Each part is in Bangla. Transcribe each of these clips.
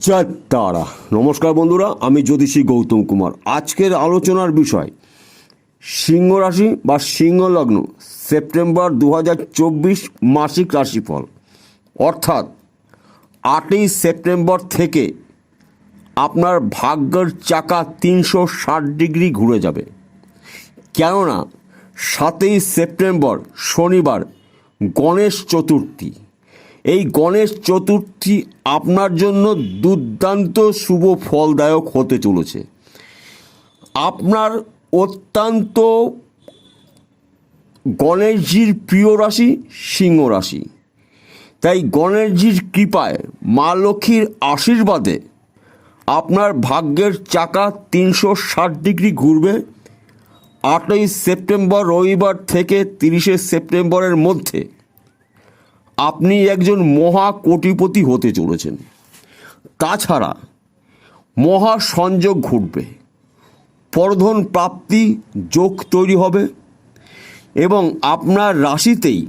জয় তারা। নমস্কার বন্ধুরা, আমি জ্যোতিষী গৌতম কুমার। আজকের আলোচনার বিষয় সিংহ রাশি বা সিংহ লগ্ন সেপ্টেম্বর 2024 মাসিক রাশিফল, অর্থাৎ 8ই সেপ্টেম্বর থেকে আপনার ভাগ্যের চাকা 360 ডিগ্রি ঘুরে যাবে। কেননা 7ই সেপ্টেম্বর শনিবার গণেশ চতুর্থী। এই গণেশ চতুর্থী আপনার জন্য দুর্দান্ত শুভ ফলদায়ক হতে চলেছে। আপনার অত্যন্ত গণেশজির প্রিয় রাশি সিংহ রাশি, তাই গণেশজির কৃপায় মা লক্ষ্মীর আশীর্বাদে আপনার ভাগ্যের চাকা 360 ডিগ্রি ঘুরবে 8ই সেপ্টেম্বর রবিবার থেকে 30শে সেপ্টেম্বরের মধ্যে। আপনি একজন মহা কোটিপতি হতে চলেছেন। তাছাড়া মহা সংযোগ ঘটবে, পরধন প্রাপ্তি যোগ তৈরি হবে এবং আপনার রাশিতেই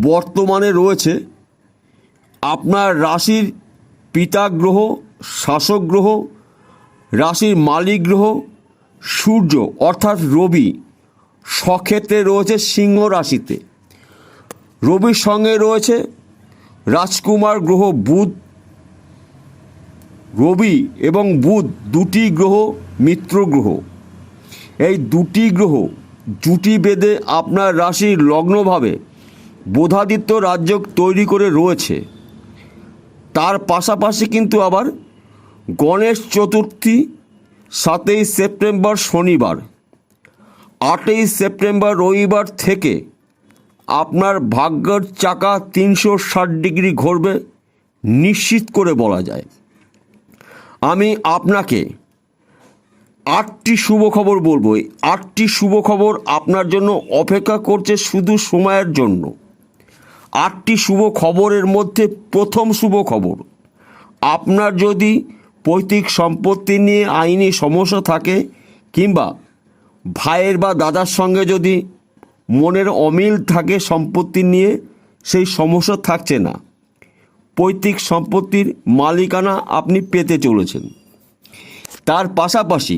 বর্তমানে রয়েছে আপনার রাশির পিতা গ্রহ, শাসক গ্রহ, রাশির মালিক গ্রহ সূর্য অর্থাৎ রবি স্বক্ষেত্রে রয়েছে সিংহ রাশিতে। রবির সঙ্গে রয়েছে রাজকুমার গ্রহ বুধ। রবি এবং বুধ দুটি গ্রহ মিত্র গ্রহ। এই দুটি গ্রহ জুটি বেঁধে আপনার রাশির লগ্নভাবে বোধাদিত্য রাজযোগ তৈরি করে রয়েছে। তার পাশাপাশি কিন্তু আবার গণেশ চতুর্থী 7ই সেপ্টেম্বর শনিবার, 8ই সেপ্টেম্বর রবিবার থেকে আপনার ভাগ্যের চাকা 360 ডিগ্রি ঘুরবে নিশ্চিত করে বলা যায়। আমি আপনাকে 8টি শুভ খবর বলবো। এই 8টি শুভ খবর আপনার জন্য অপেক্ষা করছে শুধু সময়ের জন্য। 8টি শুভ খবরের মধ্যে প্রথম শুভ খবর, আপনার যদি পৈতৃক সম্পত্তি নিয়ে আইনি সমস্যা থাকে কিংবা ভাইয়ের বা দাদার সঙ্গে যদি মনের অমিল থাকে সম্পত্তি নিয়ে, সেই সমস্যা থাকছে না, পৈতৃক সম্পত্তির মালিকানা আপনি পেতে চলেছেন। তার পাশাপাশি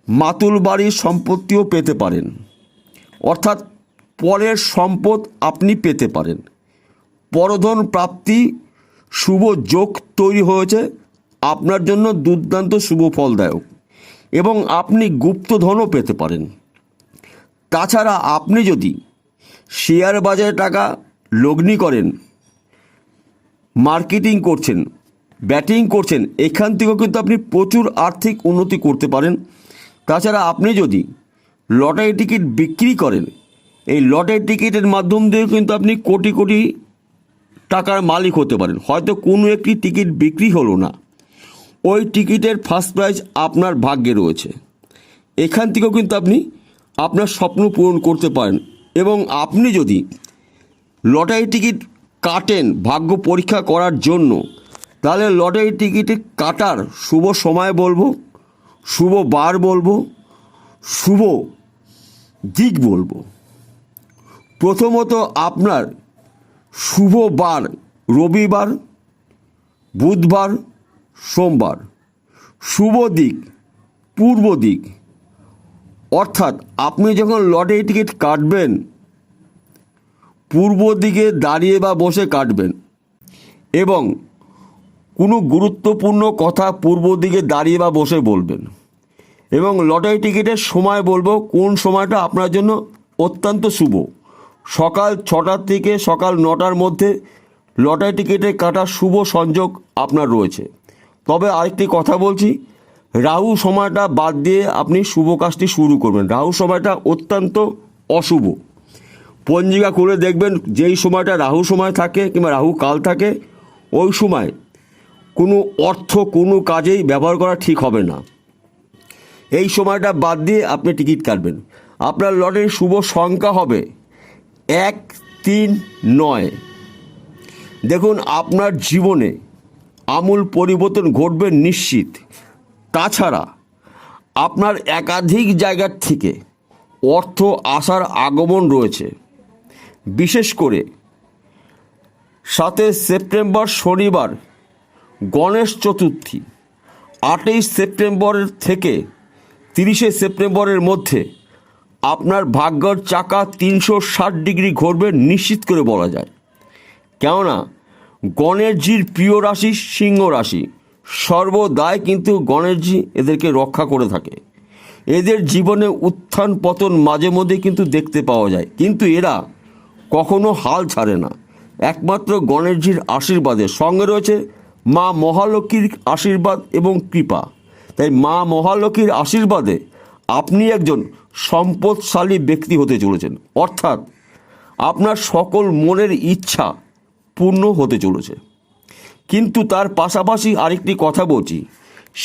মাতুল বাড়ির সম্পত্তিও পেতে পারেন, অর্থাৎ পরের সম্পদ আপনি পেতে পারেন। পরধন প্রাপ্তি শুভ যোগ তৈরি হয়েছে আপনার জন্য দুর্দান্ত শুভ ফলদায়ক, এবং আপনি গুপ্তধনও পেতে পারেন। তাছাড়া আপনি যদি শেয়ার বাজারে টাকা লগ্নি করেন, মার্কেটিং করছেন, ব্যাটিং করছেন, এখান থেকেও কিন্তু আপনি প্রচুর আর্থিক উন্নতি করতে পারেন। তাছাড়া আপনি যদি লটারি টিকিট বিক্রি করেন, এই লটারি টিকিটের মাধ্যম দিয়ে কিন্তু আপনি কোটি কোটি টাকার মালিক হতে পারেন। হয়তো কোনো একটি টিকিট বিক্রি হলো না, ওই টিকিটের ফার্স্ট প্রাইজ আপনার ভাগ্যে রয়েছে। এখান থেকেও কিন্তু আপনি আপনার স্বপ্ন পূরণ করতে পারেন। এবং আপনি যদি লটারি টিকিট কাটেন ভাগ্য পরীক্ষা করার জন্য, তাহলে লটারি টিকিট কাটার শুভ সময় বলবো, শুভ বার বলবো, শুভ দিক বলবো। প্রথমত আপনার শুভ বার রবিবার, বুধবার, সোমবার। শুভ দিক পূর্ব দিক, অর্থাৎ আপনি যখন লটারি টিকিট কাটবেন পূর্ব দিকে দাঁড়িয়ে বা বসে কাটবেন, এবং কোনো গুরুত্বপূর্ণ কথা পূর্ব দিকে দাঁড়িয়ে বা বসে বলবেন। এবং লটারি টিকিটের সময় বলবো, কোন সময়টা আপনার জন্য অত্যন্ত শুভ। সকাল 6টা থেকে সকাল 9টার মধ্যে লটারি টিকিটে কাটার শুভ সংযোগ আপনার রয়েছে। তবে আরেকটি কথা বলছি, রাহু সময়টা বাদ দিয়ে আপনি শুভ কাজটি শুরু করবেন। রাহু সময়টা অত্যন্ত অশুভ। পঞ্জিকা খুলে দেখবেন, যেই সময়টা রাহু সময় থাকে কিংবা রাহু কাল থাকে, ওই সময় কোনো অর্থ কোনো কাজেই ব্যবহার করা ঠিক হবে না। এই সময়টা বাদ দিয়ে আপনি টিকিট কাটবেন। আপনার লটারির শুভ সংখ্যা হবে 1, 3, 9। দেখুন, আপনার জীবনে আমূল পরিবর্তন ঘটবে নিশ্চিত। তাছাড়া আপনার একাধিক জায়গার থেকে অর্থ আসার আগমন রয়েছে। বিশেষ করে 7 সেপ্টেম্বর শনিবার গণেশ চতুর্থী 8ই সেপ্টেম্বরের থেকে 30শে সেপ্টেম্বরের মধ্যে আপনার ভাগ্যর চাকা 360 ডিগ্রি ঘুরবে নিশ্চিত করে বলা যায়। কেননা গণেশজির প্রিয় রাশি সিংহ রাশি, সর্বদাই কিন্তু গণেশজি এদেরকে রক্ষা করে থাকে। এদের জীবনে উত্থান পতন মাঝে মধ্যে কিন্তু দেখতে পাওয়া যায়, কিন্তু এরা কখনো হাল ছাড়ে না। একমাত্র গণেশজির আশীর্বাদে, সঙ্গে রয়েছে মা মহালক্ষ্মীর আশীর্বাদ এবং কৃপা। তাই মা মহালক্ষ্মীর আশীর্বাদে আপনি একজন সম্পদশালী ব্যক্তি হতে চলেছেন, অর্থাৎ আপনার সকল মনের ইচ্ছা পূর্ণ হতে চলেছে। কিন্তু তার পাশাপাশি আরেকটি কথা বলছি,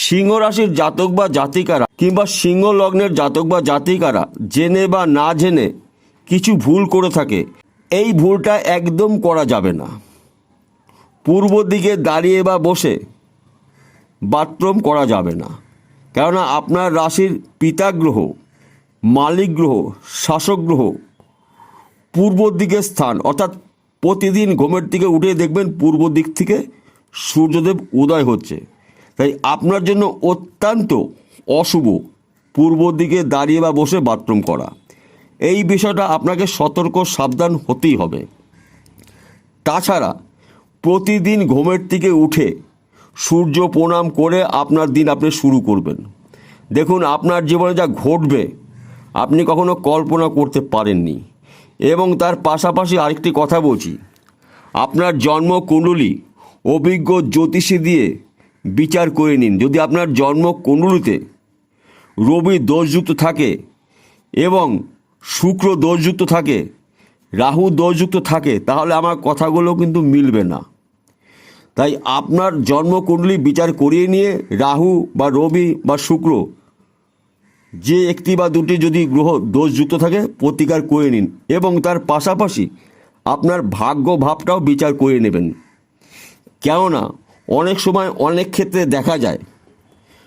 সিংহ রাশির জাতক বা জাতিকারা কিংবা সিংহ লগ্নের জাতক বা জাতিকারা জেনে বা না জেনে কিছু ভুল করে থাকে, এই ভুলটা একদম করা যাবে না। পূর্ব দিকে দাঁড়িয়ে বা বসে বাথরুম করা যাবে না, কেননা আপনার রাশির পিতা গ্রহ, মালিক গ্রহ, শাসক গ্রহ পূর্ব দিকে স্থান, অর্থাৎ প্রতিদিন ঘুমের থেকে উঠে দেখবেন পূর্ব দিক থেকে সূর্যদেব উদয় হচ্ছে। তাই আপনার জন্য অত্যন্ত অশুভ পূর্ব দিকে দাঁড়িয়ে বা বসে বাথরুম করা। এই বিষয়টা আপনাকে সতর্ক সাবধান হতেই হবে। তাছাড়া প্রতিদিন ঘুমের থেকে উঠে সূর্য প্রণাম করে আপনার দিন আপনি শুরু করবেন। দেখুন, আপনার জীবনে যা ঘটবে আপনি কখনো কল্পনা করতে পারেননি। এবং তার পাশাপাশি আরেকটি কথা বলছি, আপনার জন্মকুণ্ডলী অভিজ্ঞ জ্যোতিষী দিয়ে বিচার করে নিন। যদি আপনার জন্মকুণ্ডলীতে রবি দোষযুক্ত থাকে এবং শুক্র দোষযুক্ত থাকে, রাহু দোষযুক্ত থাকে, তাহলে আমার কথাগুলো কিন্তু মিলবে না। তাই আপনার জন্মকুণ্ডলী বিচার করিয়ে নিয়ে রাহু বা রবি বা শুক্র যে একটি বা দুটি যদি গ্রহ দোষযুক্ত থাকে প্রতিকার করে নিন, এবং তার পাশাপাশি আপনার ভাগ্য ভাবটাও বিচার করে নেবেন। কেননা অনেক সময় অনেক ক্ষেত্রে দেখা যায়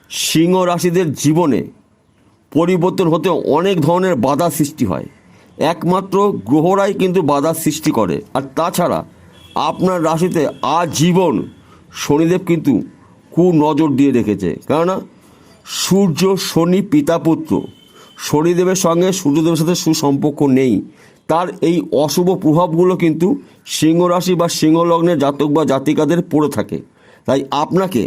সিংহ রাশিদের জীবনে পরিবর্তন হতে অনেক ধরনের বাধা সৃষ্টি হয়, একমাত্র গ্রহরাই কিন্তু বাধা সৃষ্টি করে। আর তাছাড়া আপনার রাশিতে আজীবন শনিদেব কিন্তু কুনজর দিয়ে রেখেছে, কেননা সূর্য শনি পিতা পুত্র, শনিদেবের সঙ্গে সূর্যদেবের সাথে সুসম্পর্ক নেই। তার এই অশুভ প্রভাবগুলো কিন্তু সিংহ রাশি বা সিংহ লগ্নের জাতক বা জাতিকাদের পড়ে থাকে। তাই আপনাকে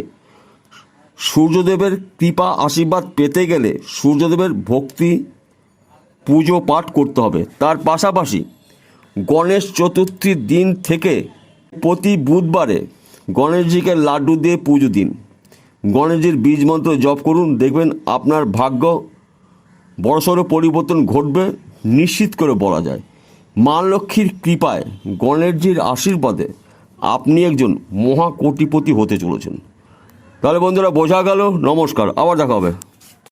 সূর্যদেবের কৃপা আশীর্বাদ পেতে গেলে সূর্যদেবের ভক্তি পুজো পাঠ করতে হবে। তার পাশাপাশি গণেশ চতুর্থীর দিন থেকে প্রতি বুধবারে গণেশজিকে লাড্ডু দিয়ে পুজো দিন, গণেশজির বীজ মন্ত্র জপ করুন, দেখবেন আপনার ভাগ্য বড়সড় পরিবর্তন ঘটবে নিশ্চিত করে বলা যায়। মা লক্ষ্মীর কৃপায়, গণেশজির আশীর্বাদে আপনি একজন মহা কোটিপতি হতে চলেছেন। তাহলে বন্ধুরা বোঝা গেল। নমস্কার, আবার দেখা হবে।